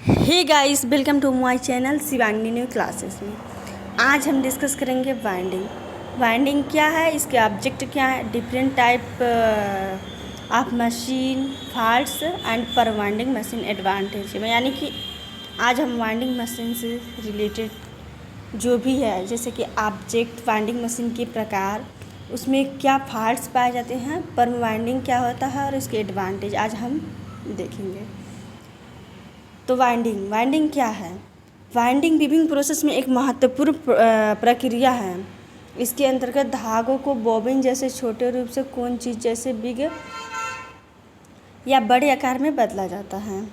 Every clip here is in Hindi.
Hey guys, welcome to my channel Shivangi new classes में। आज हम डिस्कस करेंगे वाइंडिंग। वाइंडिंग क्या है, इसके ऑब्जेक्ट क्या है, different type of machine, faults and पर वाइंडिंग मशीन एडवांटेज में। यानी कि आज हम वाइंडिंग मशीन से रिलेटेड जो भी है, जैसे कि ऑब्जेक्ट, वाइंडिंग मशीन के प्रकार, उसमें क्या फॉल्ट्स पाए जाते हैं, पर वाइंडिंग क्या होता है और उसके एडवांटेज आज हम देखेंगे। तो वाइंडिंग क्या है? वाइंडिंग वीविंग प्रोसेस में एक महत्वपूर्ण प्रक्रिया है। इसके अंतर्गत धागों को बॉबिन जैसे छोटे रूप से कोन चीज़ जैसे बिग या बड़े आकार में बदला जाता है।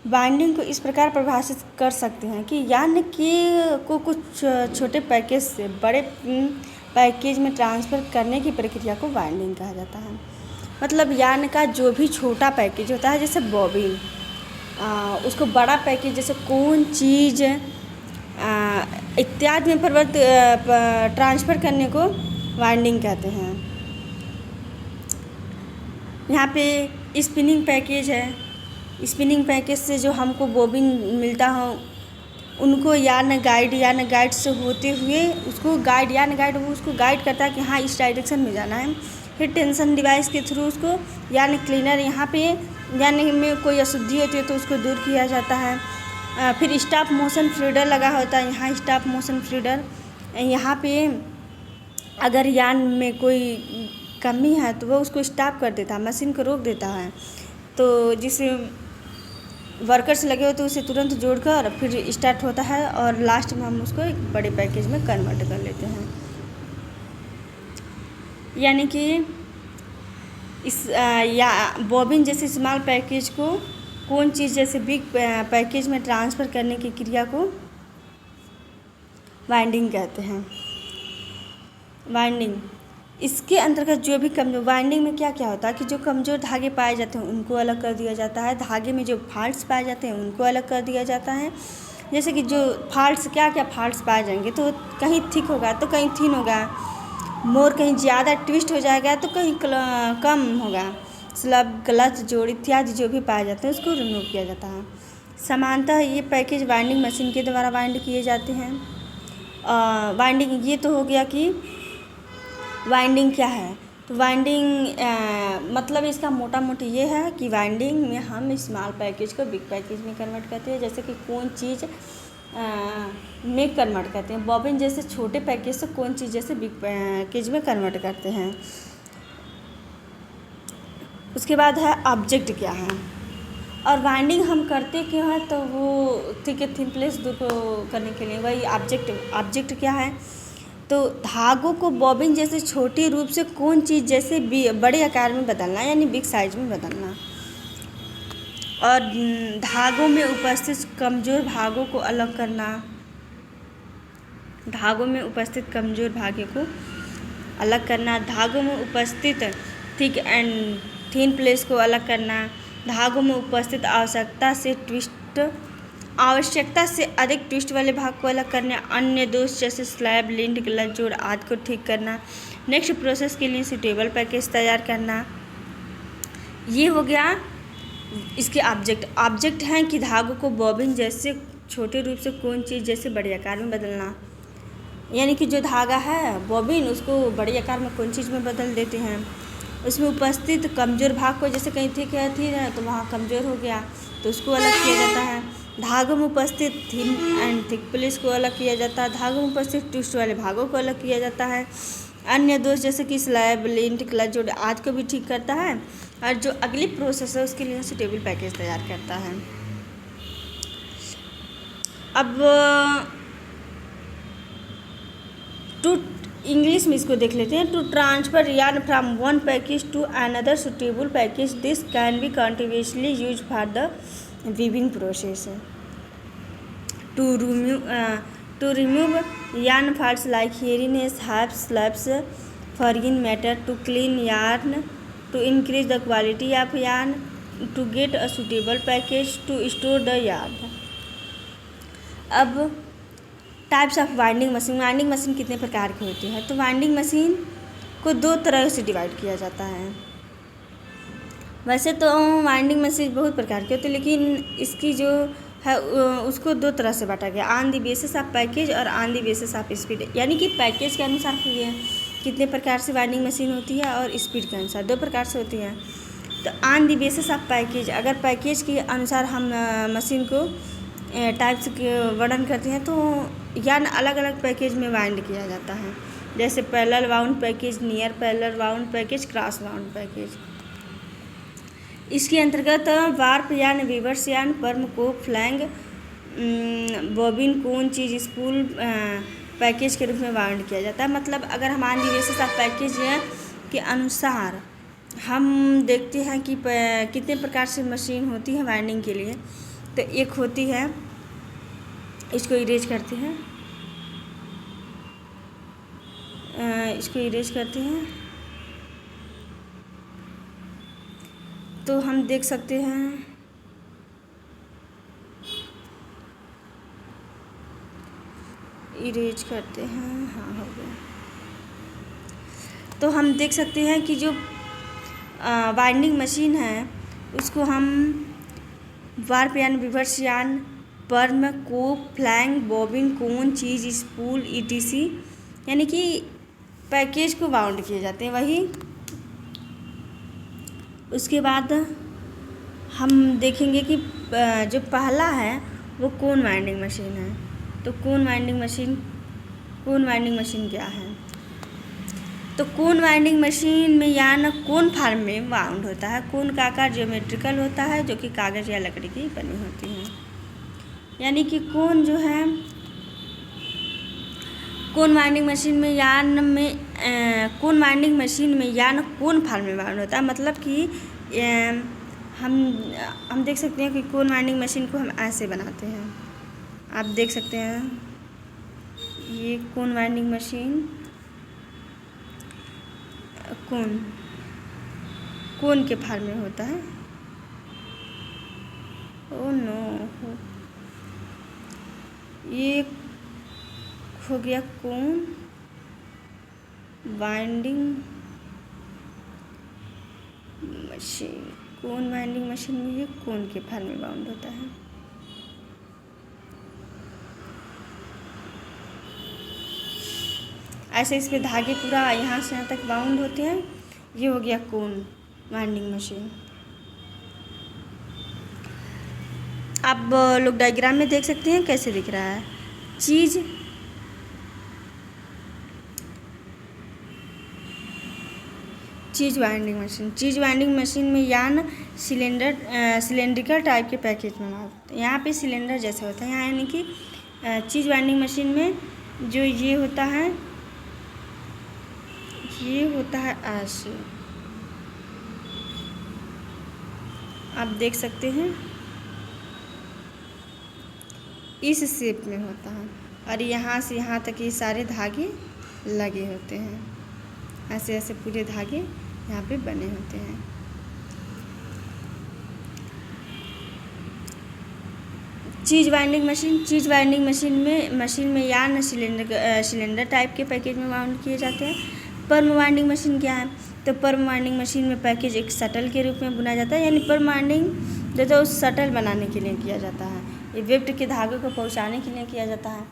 वाइंडिंग को इस प्रकार परिभाषित कर सकते हैं कि यानी कि को कुछ छोटे पैकेज से बड़े पैकेज में ट्रांसफ़र करने की प्रक्रिया को वाइंडिंग कहा जाता है। मतलब यानी का जो भी छोटा पैकेज होता है, जैसे बॉबिन, उसको बड़ा पैकेज जैसे कोन चीज़ इत्यादि में ट्रांसफ़र करने को वाइंडिंग कहते हैं। यहाँ पे स्पिनिंग पैकेज है। स्पिनिंग पैकेज से जो हमको बॉबिन मिलता हो, उनको यार्न गाइड से होते हुए उसको उसको गाइड करता है कि हाँ इस डायरेक्शन में जाना है। फिर टेंशन डिवाइस के थ्रू उसको यानी क्लीनर, यहाँ पे यानी में कोई अशुद्धि होती है तो उसको दूर किया जाता है। फिर स्टॉप मोशन फ्लूइड लगा होता है, यहाँ स्टॉप मोशन फ्लूइड, यहाँ पे अगर यान में कोई कमी है तो वो उसको स्टॉप कर देता है, मशीन को रोक देता है। तो जिस वर्कर्स लगे होते हैं उसे तुरंत जोड़कर फिर स्टार्ट होता है और लास्ट में हम उसको एक बड़े पैकेज में कन्वर्ट कर लेते हैं। यानी कि इस या बॉबिन जैसे स्मॉल पैकेज को कौन चीज़ जैसे बिग पैकेज में ट्रांसफ़र करने की क्रिया को वाइंडिंग कहते हैं। वाइंडिंग इसके अंतर्गत जो भी कमजोर, वाइंडिंग में क्या क्या होता है कि जो कमज़ोर धागे पाए जाते हैं उनको अलग कर दिया जाता है। धागे में जो फॉल्ट्स पाए जाते हैं उनको अलग कर दिया जाता है। जैसे कि जो फॉल्ट्स, क्या क्या फॉल्ट्स पाए जाएंगे, तो कहीं थिक होगा तो कहीं थिन होगा, मोर कहीं ज़्यादा ट्विस्ट हो जाएगा तो कहीं कम होगा, स्लब, गलत जोड़ इत्यादि जो भी पाए जाते हैं उसको रिमूव किया जाता है। सामान्यतः ये पैकेज वाइंडिंग मशीन के द्वारा वाइंड किए जाते हैं। वाइंडिंग ये तो हो गया कि वाइंडिंग क्या है। तो वाइंडिंग मतलब इसका मोटा मोटी ये है कि वाइंडिंग में हम स्मॉल पैकेज को बिग पैकेज में कन्वर्ट करते हैं, जैसे कि कौन चीज़ में कन्वर्ट करते हैं। बॉबिन जैसे छोटे पैकेज से कौन चीज़ जैसे बिग पैकेज में कन्वर्ट करते हैं। उसके बाद है ऑब्जेक्ट क्या है, और वाइंडिंग हम करते क्यों हैं, तो वो थिन प्लेस दूर को करने के लिए, वही ऑब्जेक्ट क्या है। तो धागों को बॉबिन जैसे छोटे रूप से कौन चीज़ जैसे बड़े आकार में बदलना, यानी बिग साइज में बदलना, और धागों में उपस्थित कमज़ोर भागों को अलग करना। धागों में उपस्थित कमज़ोर भागों को अलग करना, धागों में उपस्थित थिक एंड थिन प्लेस को अलग करना, धागों में उपस्थित आवश्यकता से अधिक ट्विस्ट वाले भाग को अलग करना, अन्य दोष जैसे स्लैब, लिंट, गलत जोड़ आदि को ठीक करना, नेक्स्ट प्रोसेस के लिए सूटेबल पैकेज तैयार करना। ये हो गया इसके ऑब्जेक्ट हैं कि धागों को बॉबिन जैसे छोटे रूप से कौन चीज़ जैसे बड़े आकार में बदलना, यानी कि जो धागा है बॉबिन उसको बड़े आकार में कौन चीज़ में बदल देते हैं। उसमें उपस्थित कमज़ोर भाग को, जैसे कहीं थिक है तो वहाँ कमज़ोर हो गया तो उसको अलग किया जाता है। धागों में उपस्थित थिन एंड थिक प्लेस को अलग किया जाता है। धागों में उपस्थित ट्विस्ट वाले भागों को अलग किया जाता है। अन्य दोष जैसे कि स्लैब, लिंट, क्लच जोड़ आदि को भी ठीक करता है, और जो अगली प्रोसेस है उसके लिए सूटेबल पैकेज तैयार करता है। अब इंग्लिश में इसको देख लेते हैं। To transfer yarn from one package to another suitable package, this can be continuously use for the weaving process. To remove yarn faults like hairiness, harps, slabs, forging matter, to clean yarn, to increase the quality of yarn, to get a suitable package, to store the yarn. अब टाइप्स ऑफ वाइंडिंग मशीन कितने प्रकार की होती है। तो वाइंडिंग मशीन को दो तरह से डिवाइड किया जाता है। वैसे तो वाइंडिंग मशीन बहुत प्रकार की होती है, लेकिन इसकी जो है उसको दो तरह से बांटा गया, on the basis of package और on the basis of speed. यानी कि पैकेज के अनुसार ये कितने प्रकार से वाइंडिंग मशीन होती है और स्पीड के अनुसार दो प्रकार से होती है। तो on the basis of package, अगर पैकेज के अनुसार हम मशीन को टाइप्स के वर्णन करते हैं तो यानी अलग अलग पैकेज में वाइंड किया जाता है, जैसे parallel wound package, near parallel wound package, cross wound package. इसके अंतर्गत वार्प यान, रिवर्स यान, पर्म, कोप, फ्लैंग, बॉबिन, कोन, चीज, स्पूल पैकेज के रूप में वाउंड किया जाता है। मतलब अगर हम on the basis of package के अनुसार हम देखते हैं कि कितने प्रकार से मशीन होती है वाइंडिंग के लिए, तो एक होती है, इसको इरेज करते हैं, तो हम देख सकते हैं इरेज करते हैं, हाँ हो गया। तो हम देख सकते हैं कि जो वाइंडिंग मशीन है उसको हम वार्प यान, रिवर्स यान, पर्म, कोप, फ्लैंग, बॉबिन, कोन, चीज, स्पूल, ईटीसी यानी कि पैकेज को वाउंड किए जाते हैं। वही उसके बाद हम देखेंगे कि जो पहला है वो कोन वाइंडिंग मशीन है। तो कोन वाइंडिंग मशीन क्या है? तो कोन वाइंडिंग मशीन में यान कोन फॉर्म में वाउंड होता है। कोन का आकार ज्योमेट्रिकल होता है जो कि कागज़ या लकड़ी की बनी होती है। यानी कि कोन जो है, कोन वाइंडिंग मशीन में यान कोन फॉर्म में वाउंड होता है। मतलब कि हम देख सकते हैं कि कोन वाइंडिंग मशीन को हम ऐसे बनाते हैं, आप देख सकते हैं ये कोन वाइंडिंग मशीन कोन के फॉर्म में होता है। ओह नो, ये हो गया कोन वाइंडिंग मशीन। कोन वाइंडिंग मशीन में ये कोन के फॉर्म में वाउंड होता है। ऐसे इस पे धागे पूरा यहाँ से यहाँ तक वाउंड होते हैं। ये हो गया कोन वाइंडिंग मशीन। आप लोग डायग्राम में देख सकते हैं कैसे दिख रहा है। चीज वाइंडिंग मशीन में यान सिलेंड्रिकल टाइप के पैकेज में होता है। यहाँ पे सिलेंडर जैसे होता है यहाँ, यानी कि चीज वाइंडिंग मशीन में जो ये होता है ऐसे, आप देख सकते हैं इस शेप में होता है और यहाँ से यहाँ तक ये सारे धागे लगे होते हैं। ऐसे ऐसे पूरे धागे यहाँ पे बने होते हैं। चीज वाइंडिंग मशीन में यान सिलेंडर टाइप के पैकेज में वाउंड किए जाते हैं। पर्म वाइंडिंग मशीन क्या है? तो पर्म वाइंडिंग मशीन में पैकेज एक शटल के रूप में बुना जाता है। यानी पर्म वाइंडिंग जो उस शटल बनाने के लिए किया जाता है, ये वेफ्ट के धागे को पहुँचाने के लिए किया जाता है।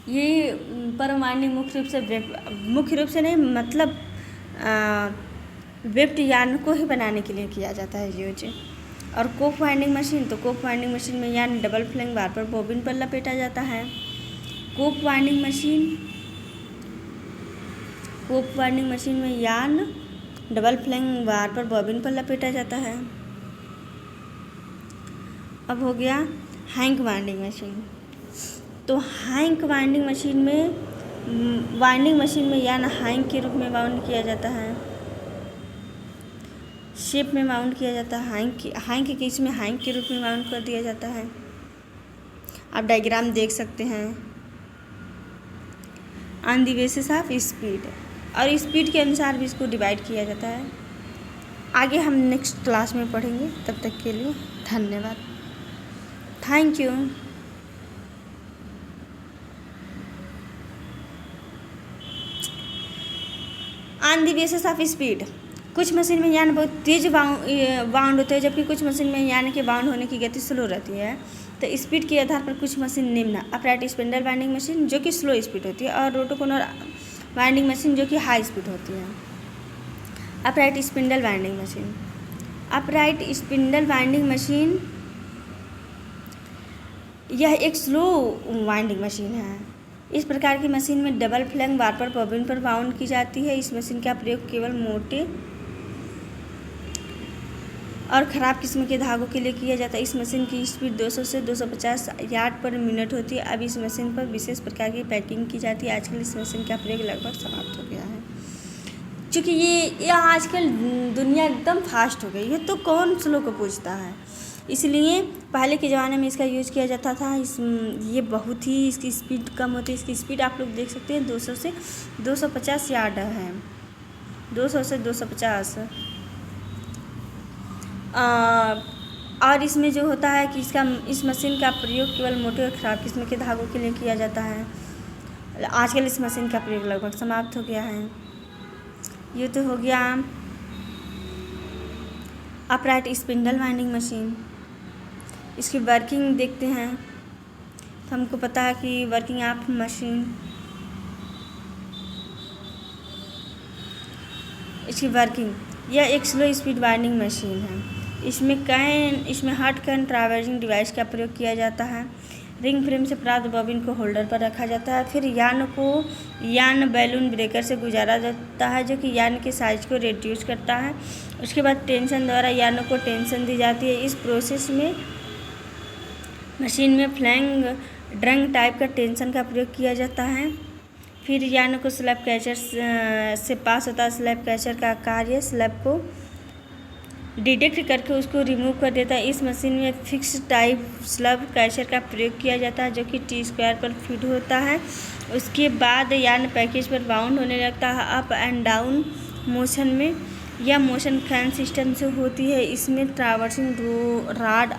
ये पर्म वाइंडिंग मुख्य रूप से नहीं, मतलब वेफ्ट यान को ही बनाने के लिए किया जाता है यूज। और कोप वाइंडिंग मशीन, तो कोप वाइंडिंग मशीन में यान डबल फ्लैंग बार पर बॉबिन पर लपेटा जाता है। कोप वाइंडिंग मशीन में यान डबल फ्लैंग बार पर बॉबिन पर लपेटा जाता है। अब हो गया हैंक वाइंडिंग मशीन। तो हैंक वाइंडिंग मशीन में यान हैंक के रूप में वाउंड किया जाता है, शेप में वाउंड किया जाता है। हैंक के इसमें हैंक के रूप में वाउंड कर दिया जाता है। आप डायग्राम देख सकते हैं। On the basis of speed, और स्पीड के अनुसार भी इसको डिवाइड किया जाता है। आगे हम नेक्स्ट क्लास में पढ़ेंगे। तब तक के लिए धन्यवाद। Thank you. On the basis of speed, कुछ मशीन में यान बहुत तेज बाउंड होते हैं, जबकि कुछ मशीन में यान के बाउंड होने की गति स्लो रहती है। तो स्पीड के आधार पर कुछ मशीन निम्न: अपराइट स्पिंडल वाइंडिंग मशीन जो कि स्लो स्पीड होती है, और रोटोकोनर वाइंडिंग मशीन जो कि हाई स्पीड होती है। Upright spindle winding machine. Upright spindle winding machine यह एक स्लो वाइंडिंग मशीन है। इस प्रकार की मशीन में डबल फ्लैंक वार्पर बॉबिन पर वाउंड की जाती है। इस मशीन का प्रयोग केवल मोटे और ख़राब किस्म के धागों के लिए किया जाता है। इस मशीन की स्पीड 200 से 250 यार्ड पर मिनट होती है। अब इस मशीन पर विशेष प्रकार की पैकिंग की जाती है। आजकल इस मशीन का प्रयोग लगभग समाप्त हो गया है, क्योंकि ये आजकल दुनिया एकदम फास्ट हो गई है, तो कौन स्लो को पूछता है। इसलिए पहले के ज़माने में इसका यूज़ किया जाता था। ये बहुत ही इसकी स्पीड कम होती है। इसकी स्पीड आप लोग देख सकते हैं 200 से 250 यार्ड है, 200 से 250। और इसमें जो होता है कि इस मशीन का प्रयोग केवल मोटे और ख़राब किस्म के धागों के लिए किया जाता है। आजकल इस मशीन का प्रयोग लगभग समाप्त हो गया है। ये तो हो गया अपराइट स्पिंडल वाइंडिंग मशीन। इसकी वर्किंग देखते हैं तो हमको पता है कि वर्किंग ऑफ मशीन, इसकी वर्किंग, यह एक स्लो स्पीड वाइंडिंग मशीन है। इसमें हॉट कैन ट्रावर्सिंग डिवाइस का प्रयोग किया जाता है। रिंग फ्रेम से प्राप्त बॉबिन को होल्डर पर रखा जाता है। फिर यान को यान बैलून ब्रेकर से गुजारा जाता है, जो कि यान के साइज को रिड्यूस करता है। उसके बाद टेंशन द्वारा यानों को टेंशन दी जाती है। इस प्रोसेस में मशीन में फ्लैंग ड्रंग टाइप का टेंशन का प्रयोग किया जाता है। फिर यानों को स्लैब कैचर से पास होता है। स्लैब कैचर का कार्य स्लैब को डिटेक्ट करके उसको रिमूव कर देता है। इस मशीन में फिक्स टाइप स्लैब कैचर का प्रयोग किया जाता है, जो कि T² पर फिट होता है। उसके बाद यान पैकेज पर बाउंड होने लगता है अप एंड डाउन मोशन में। यह मोशन फैन सिस्टम से होती है। इसमें traversing rod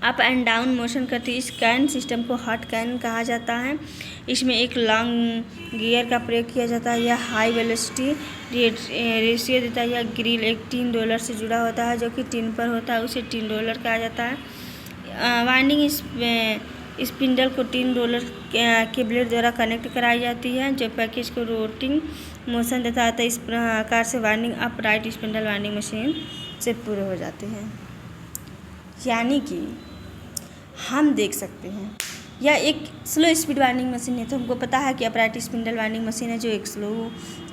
up and down motion करती है। इस कैन सिस्टम को हॉट कैन कहा जाता है। इसमें एक लॉन्ग गियर का प्रयोग किया जाता है। यह हाई वेलोसिटी रेशियो देता है। यह ग्रिल एक टिन रोलर से जुड़ा होता है, जो कि टिन पर होता है, उसे टिन रोलर कहा जाता है। वाइंडिंग स्पिंडल को टिन रोलर के ब्लेड द्वारा कनेक्ट कराई जाती है, जो पैकेज को रोटिंग मोशन देता है। इस प्रकार से winding upright spindle winding machine से पूरे हो जाते हैं। यानी कि हम देख सकते हैं यह एक स्लो स्पीड वाइंडिंग मशीन है। तो हमको पता है कि अपराइट स्पिंडल वाइंडिंग मशीन है, जो एक स्लो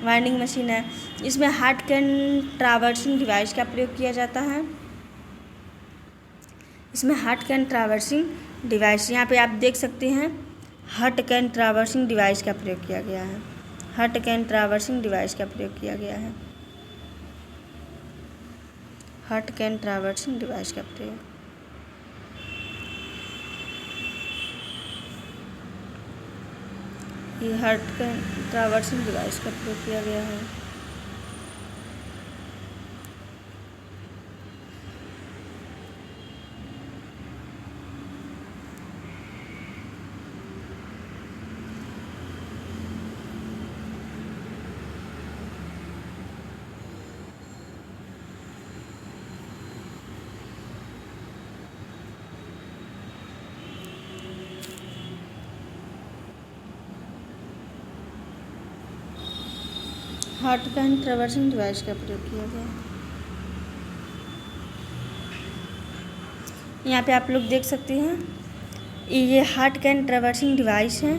वाइंडिंग मशीन है। इसमें हॉट कैन ट्रावर्सिंग डिवाइस का प्रयोग किया जाता है। इसमें हॉट कैन ट्रावर्सिंग डिवाइस, यहाँ पे आप देख सकते हैं हॉट कैन ट्रावर्सिंग डिवाइस का प्रयोग किया गया है। हॉट कैन ट्रावर्सिंग डिवाइस का प्रयोग किया गया है। हॉट कैन ट्रावर्सिंग डिवाइस का प्रयोग, ये हॉट कैन ट्रावर्सिंग डिवाइस का प्रयोग किया गया है। हॉट कैन ट्रावर्सिंग डिवाइस का प्रयोग किया गया। यहाँ पे आप लोग देख सकते हैं ये हॉट कैन ट्रावर्सिंग डिवाइस है।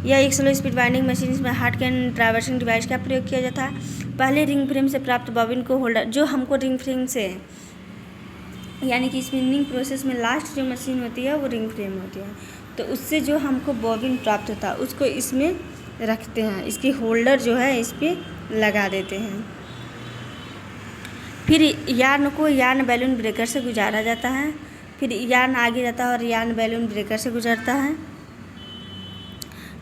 यह एक स्लो स्पीड वाइंडिंग मशीन, इसमें हॉट कैन ट्रावर्सिंग डिवाइस का प्रयोग किया जाता है। पहले रिंग फ्रेम से प्राप्त बॉबिन को होल्डर, जो हमको रिंग फ्रेम से, यानी कि स्पिनिंग प्रोसेस में लास्ट जो मशीन होती है वो रिंग फ्रेम होती है, तो उससे जो हमको बॉबिन प्राप्त होता है उसको इसमें रखते हैं। इसकी होल्डर जो है इस पर लगा देते हैं। फिर यान को यान बैलून ब्रेकर से गुजारा जाता है। फिर यान आगे जाता है और यान बैलून ब्रेकर से गुजरता है,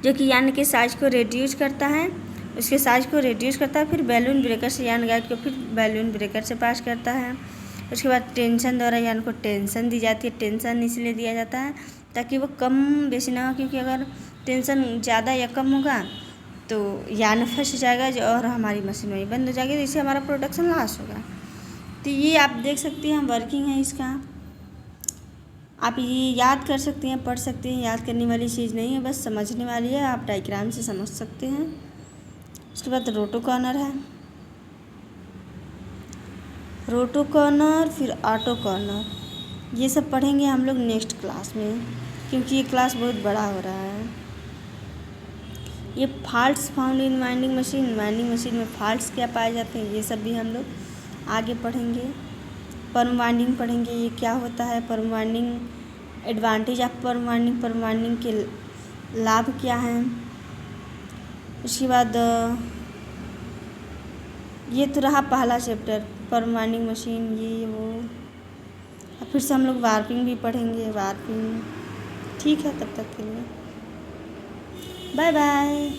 जो कि यान के साइज को रिड्यूस करता है। उसके साइज को रिड्यूस करता है। फिर बैलून ब्रेकर से यान गाइड को फिर बैलून ब्रेकर से पास करता है। उसके बाद टेंशन द्वारा यान को टेंशन दी जाती है। टेंशन इसलिए दिया जाता है ताकि वो कम बेसी ना हो, क्योंकि अगर टेंशन ज़्यादा या कम होगा तो या न फंस जाएगा और हमारी मशीन वहीं बंद हो जाएगी, तो इससे हमारा प्रोडक्शन लॉस होगा। तो ये आप देख सकती हैं वर्किंग है इसका, आप ये याद कर सकती हैं, पढ़ सकती हैं, याद करने वाली चीज़ नहीं है, बस समझने वाली है। आप डायग्राम से समझ सकते हैं। उसके बाद रोटो कॉर्नर है, रोटो कॉर्नर, फिर ऑटो कॉर्नर, ये सब पढ़ेंगे हम लोग नेक्स्ट क्लास में, क्योंकि ये क्लास बहुत बड़ा हो रहा है। ये faults found in winding machine में फॉल्ट्स क्या पाए जाते हैं, ये सब भी हम लोग आगे पढ़ेंगे। परम वाइंडिंग पढ़ेंगे, ये क्या होता है परम वाइंडिंग, एडवांटेज ऑफ परम वाइंडिंग के लाभ क्या हैं। उसके बाद ये तो रहा पहला चैप्टर, परम वाइंडिंग मशीन, ये वो। अब फिर से हम लोग वार्पिंग भी पढ़ेंगे, वार्पिंग। ठीक है, तब तक के लिए बाय बाय।